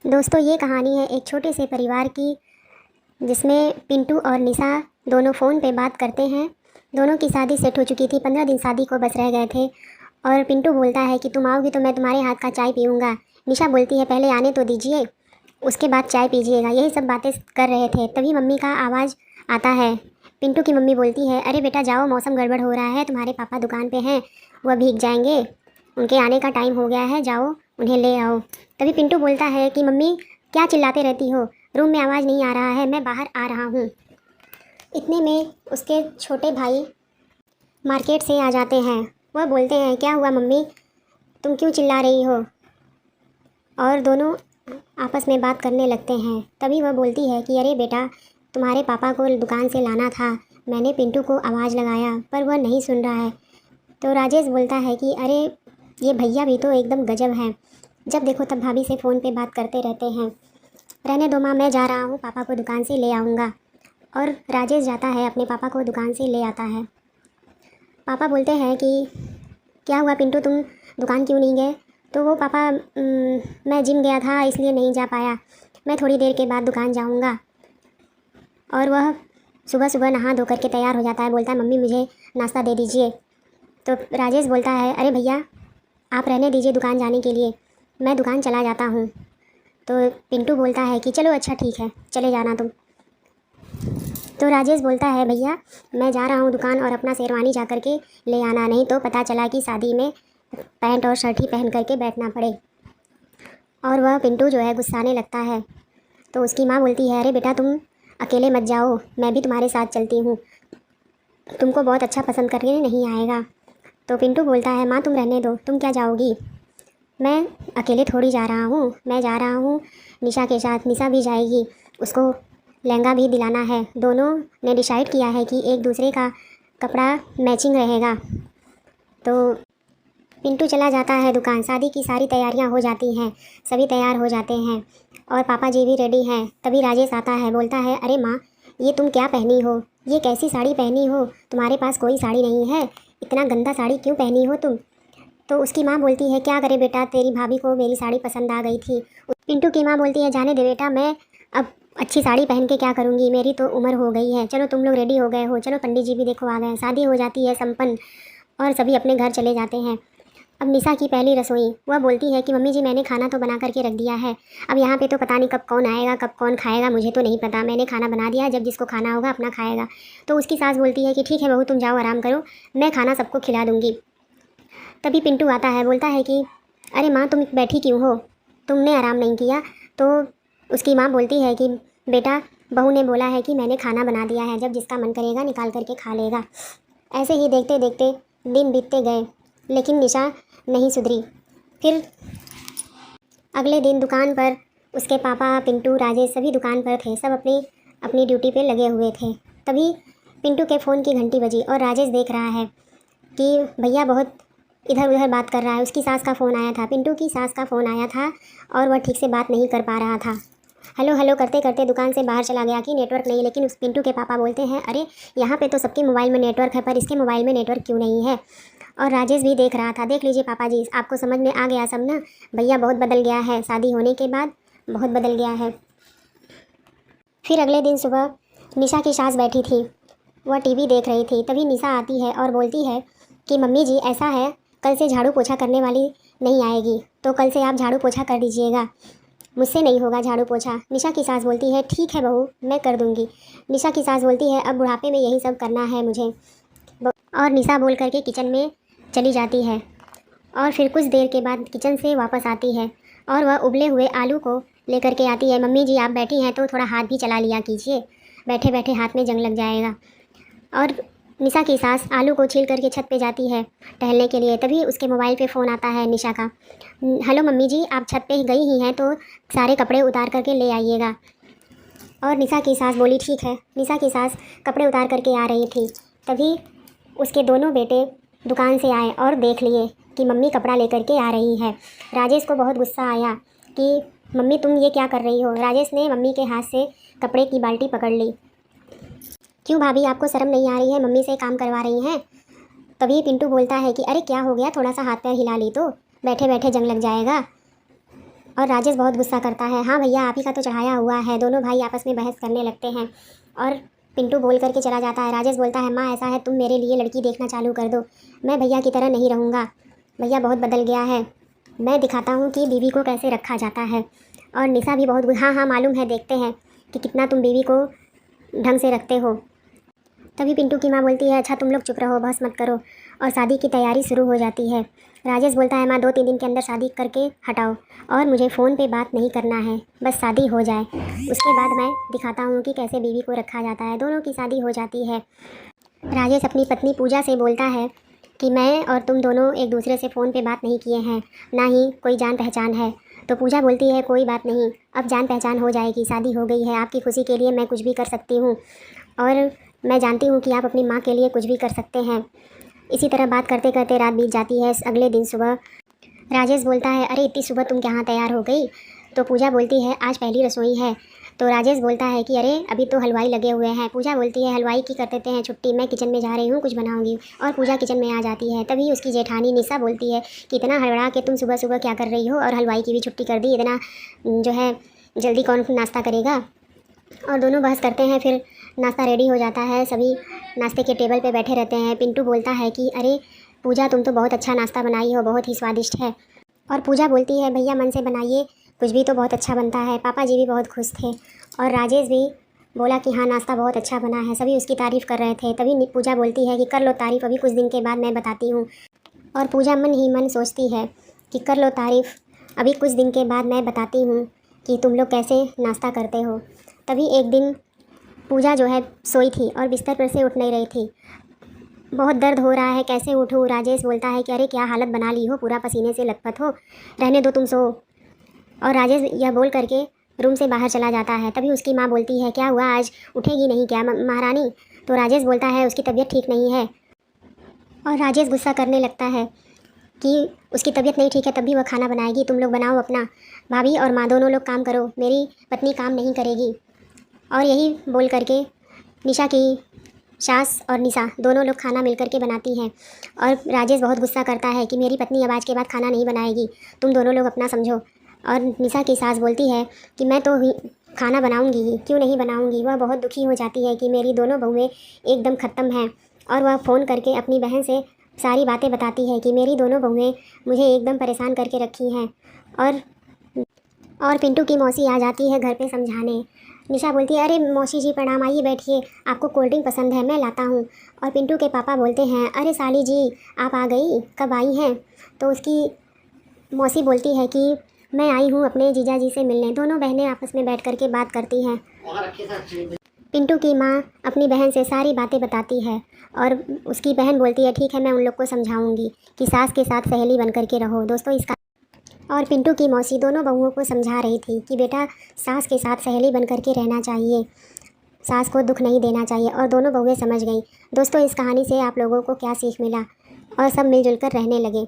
दोस्तों, ये कहानी है एक छोटे से परिवार की, जिसमें पिंटू और निशा दोनों फ़ोन पे बात करते हैं। दोनों की शादी सेट हो चुकी थी, 15 दिन शादी को बस रह गए थे। और पिंटू बोलता है कि तुम आओगी तो मैं तुम्हारे हाथ का चाय पीऊँगा। निशा बोलती है पहले आने तो दीजिए, उसके बाद चाय पीजिएगा। यही सब बातें कर रहे थे, तभी मम्मी का आवाज़ आता है। पिंटू की मम्मी बोलती है, अरे बेटा जाओ, मौसम गड़बड़ हो रहा है, तुम्हारे पापा दुकान पे हैं, वह भीग जाएंगे, उनके आने का टाइम हो गया है, जाओ उन्हें ले आओ। तभी पिंटू बोलता है कि मम्मी क्या चिल्लाते रहती हो, रूम में आवाज़ नहीं आ रहा है, मैं बाहर आ रहा हूँ। इतने में उसके छोटे भाई मार्केट से आ जाते हैं। वह बोलते हैं, क्या हुआ मम्मी, तुम क्यों चिल्ला रही हो? और दोनों आपस में बात करने लगते हैं। तभी वह बोलती है कि अरे बेटा, तुम्हारे पापा को दुकान से लाना था, मैंने पिंटू को आवाज़ लगाया पर वह नहीं सुन रहा है। तो राजेश बोलता है कि अरे ये भैया भी तो एकदम गजब हैं, जब देखो तब भाभी से फ़ोन पे बात करते रहते हैं। रहने दो माँ, मैं जा रहा हूँ, पापा को दुकान से ले आऊँगा। और राजेश जाता है, अपने पापा को दुकान से ले आता है। पापा बोलते हैं कि क्या हुआ पिंटू, तुम दुकान क्यों नहीं गए? तो वो पापा मैं जिम गया था इसलिए नहीं जा पाया, मैं थोड़ी देर के बाद दुकान जाऊँगा। और वह सुबह सुबह नहा धो करके तैयार हो जाता है, बोलता है मम्मी मुझे नाश्ता दे दीजिए। तो राजेश बोलता है, अरे भैया आप रहने दीजिए दुकान जाने के लिए, मैं दुकान चला जाता हूँ। तो पिंटू बोलता है कि चलो अच्छा ठीक है, चले जाना तुम। तो राजेश बोलता है, भैया मैं जा रहा हूँ दुकान, और अपना शेरवानी जा कर के ले आना, नहीं तो पता चला कि शादी में पैंट और शर्ट ही पहन करके बैठना पड़े। और वह पिंटू जो है गुस्साने लगता है। तो उसकी माँ बोलती है, अरे बेटा तुम अकेले मत जाओ, मैं भी तुम्हारे साथ चलती हूँ, तुमको बहुत अच्छा पसंद करके नहीं आएगा। तो पिंटू बोलता है, माँ तुम रहने दो, तुम क्या जाओगी, मैं अकेले थोड़ी जा रहा हूँ, मैं जा रहा हूँ निशा के साथ, निशा भी जाएगी, उसको लहंगा भी दिलाना है। दोनों ने डिसाइड किया है कि एक दूसरे का कपड़ा मैचिंग रहेगा। तो पिंटू चला जाता है दुकान, शादी की सारी तैयारियां हो जाती हैं, सभी तैयार हो जाते हैं और पापा जी भी रेडी हैं। तभी राजेश आता है, बोलता है, अरे माँ ये तुम क्या पहनी हो, ये कैसी साड़ी पहनी हो, तुम्हारे पास कोई साड़ी नहीं है, इतना गंदा साड़ी क्यों पहनी हो तुम? तो उसकी माँ बोलती है, क्या करे बेटा, तेरी भाभी को मेरी साड़ी पसंद आ गई थी। पिंटू की माँ बोलती है, जाने दे बेटा, मैं अब अच्छी साड़ी पहन के क्या करूँगी, मेरी तो उम्र हो गई है, चलो तुम लोग रेडी हो गए हो, चलो पंडित जी भी देखो आ गए। शादी हो जाती है संपन्न और सभी अपने घर चले जाते हैं। अब निशा की पहली रसोई, वह बोलती है कि मम्मी जी मैंने खाना तो बना करके रख दिया है, अब यहाँ पे तो पता नहीं कब कौन आएगा, कब कौन खाएगा, मुझे तो नहीं पता, मैंने खाना बना दिया, जब जिसको खाना होगा अपना खाएगा। तो उसकी सास बोलती है कि ठीक है बहू, तुम जाओ आराम करो, मैं खाना सबको खिला दूँगी। तभी पिंटू आता है, बोलता है कि अरे माँ तुम बैठी क्यों हो, तुमने आराम नहीं किया? तो उसकी माँ बोलती है कि बेटा, बहू ने बोला है कि मैंने खाना बना दिया है, जब जिसका मन करेगा निकाल करके खा लेगा। ऐसे ही देखते देखते दिन बीतते गए, लेकिन निशा नहीं सुधरी। फिर अगले दिन दुकान पर उसके पापा, पिंटू, राजेश सभी दुकान पर थे, सब अपनी अपनी ड्यूटी पे लगे हुए थे। तभी पिंटू के फ़ोन की घंटी बजी और राजेश देख रहा है कि भैया बहुत इधर उधर बात कर रहा है। उसकी सास का फ़ोन आया था, पिंटू की सास का फ़ोन आया था और वह ठीक से बात नहीं कर पा रहा था। हेलो हेलो करते करते दुकान से बाहर चला गया कि नेटवर्क नहीं, लेकिन उस पिंटू के पापा बोलते हैं, अरे यहाँ पे तो सबके मोबाइल में नेटवर्क है, पर इसके मोबाइल में नेटवर्क क्यों नहीं है? और राजेश भी देख रहा था। देख लीजिए पापा जी, आपको समझ में आ गया सब ना, भैया बहुत बदल गया है, शादी होने के बाद बहुत बदल गया है। फिर अगले दिन सुबह निशा की सास बैठी थी, वह टीवी देख रही थी। तभी निशा आती है और बोलती है कि मम्मी जी ऐसा है, कल से झाड़ू पोछा करने वाली नहीं आएगी, तो कल से आप झाड़ू पोछा कर दीजिएगा, मुझसे नहीं होगा झाड़ू पोछा। निशा की सास बोलती है, ठीक है बहू, मैं कर दूँगी। निशा की सास बोलती है, अब बुढ़ापे में यही सब करना है मुझे। और निशा बोल करके किचन में चली जाती है और फिर कुछ देर के बाद किचन से वापस आती है और वह उबले हुए आलू को लेकर के आती है। मम्मी जी आप बैठी हैं तो थोड़ा हाथ भी चला लिया कीजिए, बैठे बैठे हाथ में जंग लग जाएगा। और निशा की सास आलू को छील करके छत पे जाती है टहलने के लिए। तभी उसके मोबाइल पे फ़ोन आता है निशा का, हेलो मम्मी जी, आप छत पे गई ही हैं तो सारे कपड़े उतार करके ले आइएगा। और निशा की सास बोली, ठीक है। निशा की सास कपड़े उतार करके आ रही थी, तभी उसके दोनों बेटे दुकान से आए और देख लिए कि मम्मी कपड़ा लेकर के आ रही है। राजेश को बहुत गुस्सा आया कि मम्मी तुम ये क्या कर रही हो। राजेश ने मम्मी के हाथ से कपड़े की बाल्टी पकड़ ली। क्यों भाभी, आपको शर्म नहीं आ रही है, मम्मी से काम करवा रही हैं? तभी पिंटू बोलता है कि अरे क्या हो गया, थोड़ा सा हाथ पैर हिला ली तो बैठे बैठे जंग लग जाएगा। और राजेश बहुत गुस्सा करता है, हाँ भैया आप ही का तो चढ़ाया हुआ है। दोनों भाई आपस में बहस करने लगते हैं और पिंटू बोल करके चला जाता है। राजेश बोलता है, माँ ऐसा है तुम मेरे लिए लड़की देखना चालू कर दो, मैं भैया की तरह नहीं रहूँगा, भैया बहुत बदल गया है, मैं दिखाता हूँ कि बीवी को कैसे रखा जाता है। और निशा भी बहुत हाँ हाँ मालूम है, देखते हैं कि कितना तुम बीवी को ढंग से रखते हो। तभी पिंटू की माँ बोलती है, अच्छा तुम लोग चुप रहो, बहस मत करो, और शादी की तैयारी शुरू हो जाती है। राजेश बोलता है, माँ 2-3 दिन के अंदर शादी करके हटाओ और मुझे फ़ोन पे बात नहीं करना है, बस शादी हो जाए, उसके बाद मैं दिखाता हूँ कि कैसे बीवी को रखा जाता है। दोनों की शादी हो जाती है। राजेश अपनी पत्नी पूजा से बोलता है कि मैं और तुम दोनों एक दूसरे से फ़ोन पे बात नहीं किए हैं, ना ही कोई जान पहचान है। तो पूजा बोलती है, कोई बात नहीं, अब जान पहचान हो जाएगी, शादी हो गई है, आपकी खुशी के लिए मैं कुछ भी कर सकती हूँ और मैं जानती हूँ कि आप अपनी माँ के लिए कुछ भी कर सकते हैं। इसी तरह बात करते करते रात बीत जाती है। अगले दिन सुबह राजेश बोलता है, अरे इतनी सुबह तुम कहाँ तैयार हो गई? तो पूजा बोलती है, आज पहली रसोई है। तो राजेश बोलता है कि अरे अभी तो हलवाई लगे हुए हैं। पूजा बोलती है, हलवाई की कर देते हैं छुट्टी, मैं किचन में जा रही हूँ, कुछ बनाऊंगी। और पूजा किचन में आ जाती है। तभी उसकी जेठानी निशा बोलती है कि इतना हड़बड़ा के तुम सुबह सुबह क्या कर रही हो, और हलवाई की भी छुट्टी कर दी, इतना जो है जल्दी कौन नाश्ता करेगा। और दोनों बहस करते हैं। फिर नाश्ता रेडी हो जाता है, सभी नाश्ते के टेबल पे बैठे रहते हैं। पिंटू बोलता है कि अरे पूजा तुम तो बहुत अच्छा नाश्ता बनाई हो, बहुत ही स्वादिष्ट है। और पूजा बोलती है, भैया मन से बनाइए, कुछ भी तो बहुत अच्छा बनता है। पापा जी भी बहुत खुश थे और राजेश भी बोला कि हाँ नाश्ता बहुत अच्छा बना है, सभी उसकी तारीफ़ कर रहे थे। तभी पूजा बोलती है कि कर लो तारीफ़, अभी कुछ दिन के बाद मैं बताती हूँ। और पूजा मन ही मन सोचती है कि कर लो तारीफ़, अभी कुछ दिन के बाद मैं बताती हूँ कि तुम लोग कैसे नाश्ता करते हो। तभी एक दिन पूजा जो है सोई थी और बिस्तर पर से उठ नहीं रही थी, बहुत दर्द हो रहा है, कैसे उठूँ। राजेश बोलता है कि अरे क्या हालत बना ली हो, पूरा पसीने से लथपथ हो, रहने दो तुम सो। और राजेश यह बोल करके रूम से बाहर चला जाता है। तभी उसकी माँ बोलती है, क्या हुआ, आज उठेगी नहीं क्या महारानी? तो राजेश बोलता है उसकी तबीयत ठीक नहीं है। और राजेश गुस्सा करने लगता है कि उसकी तबीयत नहीं ठीक है तब भी वह खाना बनाएगी, तुम लोग बनाओ अपना, भाभी और माँ दोनों लोग काम करो, मेरी पत्नी काम नहीं करेगी। और यही बोल करके निशा की सास और निशा दोनों लोग खाना मिल करके बनाती हैं। और राजेश बहुत गुस्सा करता है कि मेरी पत्नी अब आज के बाद खाना नहीं बनाएगी, तुम दोनों लोग अपना समझो। और निशा की सास बोलती है कि मैं तो खाना बनाऊंगी ही, क्यों नहीं बनाऊंगी। वह बहुत दुखी हो जाती है कि मेरी दोनों बहुएं एकदम ख़त्म हैं। और वह फ़ोन करके अपनी बहन से सारी बातें बताती है कि मेरी दोनों बहुएं मुझे एकदम परेशान करके रखी हैं। और पिंटू की मौसी आ जाती है घर पे समझाने। निशा बोलती है, अरे मौसी जी प्रणाम, आइए बैठिए, आपको कोल्ड ड्रिंक पसंद है, मैं लाता हूँ। और पिंटू के पापा बोलते हैं, अरे साली जी आप आ गई, कब आई हैं? तो उसकी मौसी बोलती है कि मैं आई हूँ अपने जीजा जी से मिलने। दोनों बहनें आपस में बैठ कर के बात करती हैं। पिंटू की माँ अपनी बहन से सारी बातें बताती है और उसकी बहन बोलती है, ठीक है मैं उन लोग को समझाऊंगी कि सास के साथ सहेली बन कर के रहो। दोस्तों इसका और पिंटू की मौसी दोनों बहुओं को समझा रही थी कि बेटा सास के साथ सहेली बन कर के रहना चाहिए, सास को दुख नहीं देना चाहिए। और दोनों बहुएं समझ गई। दोस्तों इस कहानी से आप लोगों को क्या सीख मिला? और सब मिलजुल कर रहने लगे।